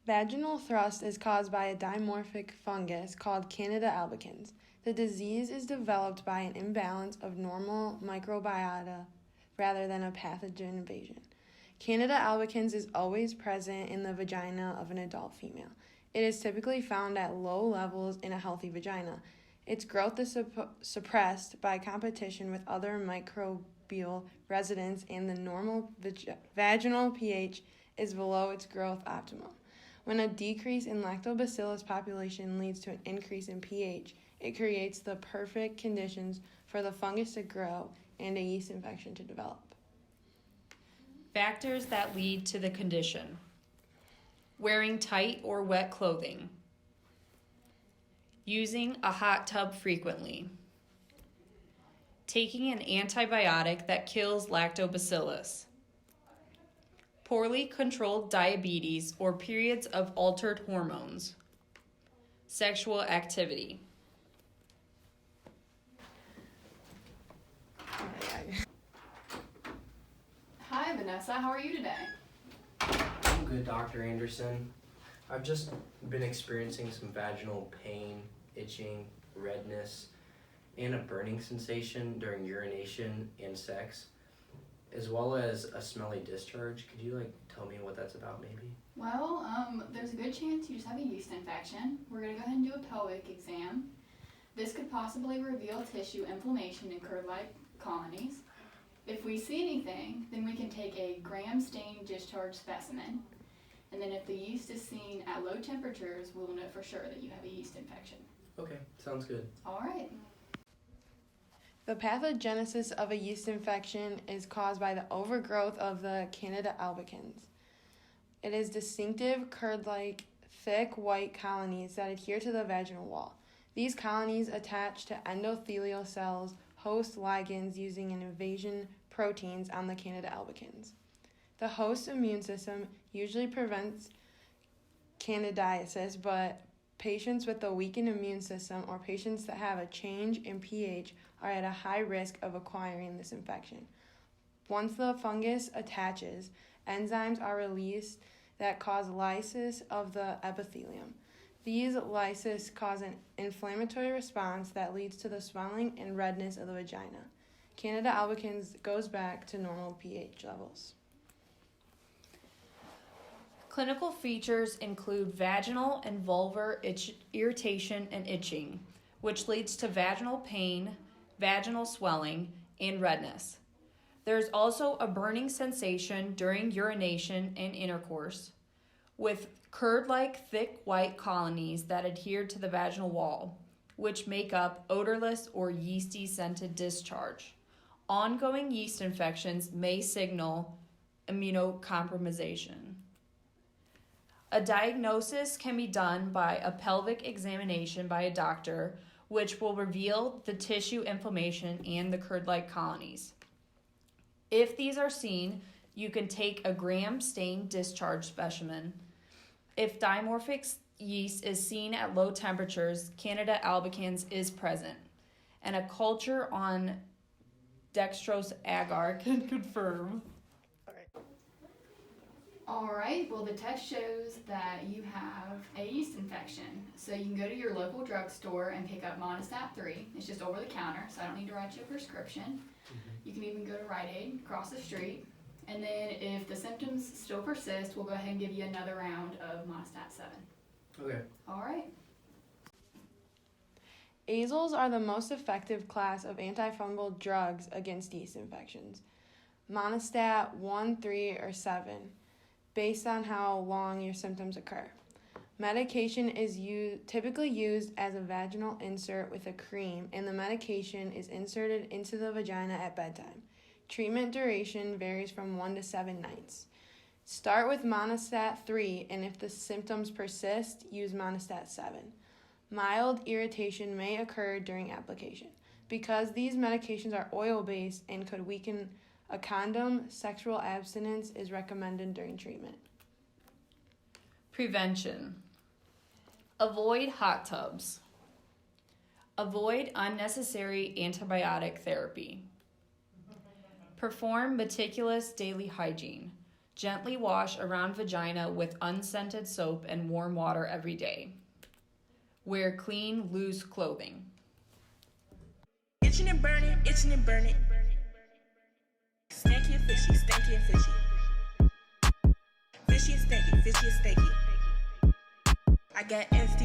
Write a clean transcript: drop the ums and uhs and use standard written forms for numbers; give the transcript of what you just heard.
Vaginal thrust is caused by a dimorphic fungus called Candida albicans. The disease is developed by an imbalance of normal microbiota rather than a pathogen invasion. Candida albicans is always present in the vagina of an adult female. It is typically found at low levels in a healthy vagina. Its growth is suppressed by competition with other microbial residents, and the normal vaginal pH is below its growth optimum. When a decrease in lactobacillus population leads to an increase in pH, it creates the perfect conditions for the fungus to grow and a yeast infection to develop. Factors that lead to the condition: wearing tight or wet clothing, using a hot tub frequently, taking an antibiotic that kills lactobacillus, poorly controlled diabetes or periods of altered hormones, sexual activity. Hi, Vanessa. How are you today? I'm good, Dr. Anderson. I've just been experiencing some vaginal pain, itching, redness, and a burning sensation during urination and sex, as well as a smelly discharge. Could you tell me what that's about maybe? Well, there's a good chance you just have a yeast infection. We're going to go ahead and do a pelvic exam. This could possibly reveal tissue inflammation in curd-like colonies. If we see anything, then we can take a gram stain discharge specimen. And then if the yeast is seen at low temperatures, we'll know for sure that you have a yeast infection. Okay, sounds good. All right. The pathogenesis of a yeast infection is caused by the overgrowth of the Candida albicans. It is distinctive curd-like, thick white colonies that adhere to the vaginal wall. These colonies attach to endothelial cells, host ligands using an invasion proteins on the Candida albicans. The host immune system usually prevents candidiasis, but patients with a weakened immune system or patients that have a change in pH are at a high risk of acquiring this infection. Once the fungus attaches, enzymes are released that cause lysis of the epithelium. These lysis cause an inflammatory response that leads to the swelling and redness of the vagina. Candida albicans goes back to normal pH levels. Clinical features include vaginal and vulvar irritation and itching, which leads to vaginal pain, vaginal swelling, and redness. There's also a burning sensation during urination and intercourse, with curd-like thick white colonies that adhere to the vaginal wall, which make up odorless or yeasty scented discharge. Ongoing yeast infections may signal immunocompromisation. A diagnosis can be done by a pelvic examination by a doctor, which will reveal the tissue inflammation and the curd-like colonies. If these are seen, you can take a gram stain discharge specimen. If dimorphic yeast is seen at low temperatures, Candida albicans is present, and a culture on dextrose agar can confirm. All right, well, the test shows that you have a yeast infection. So you can go to your local drugstore and pick up Monistat 3. It's just over the counter, so I don't need to write you a prescription. You can even go to Rite Aid across the street. And then if the symptoms still persist, we'll go ahead and give you another round of Monistat 7. Okay. All right. Azoles are the most effective class of antifungal drugs against yeast infections. Monistat 1, 3, or 7, based on how long your symptoms occur. Medication is typically used as a vaginal insert with a cream, and the medication is inserted into the vagina at bedtime. Treatment duration varies from 1 to 7 nights. Start with Monistat 3, and if the symptoms persist, use Monistat 7. Mild irritation may occur during application. Because these medications are oil-based and could weaken a condom, sexual abstinence is recommended during treatment. Prevention. Avoid hot tubs. Avoid unnecessary antibiotic therapy. Perform meticulous daily hygiene. Gently wash around vagina with unscented soap and warm water every day. Wear clean, loose clothing. Itching and burning, itching and burning. Stanky and fishy, stanky and fishy. Fishy and stanky, fishy and stanky. I got STD.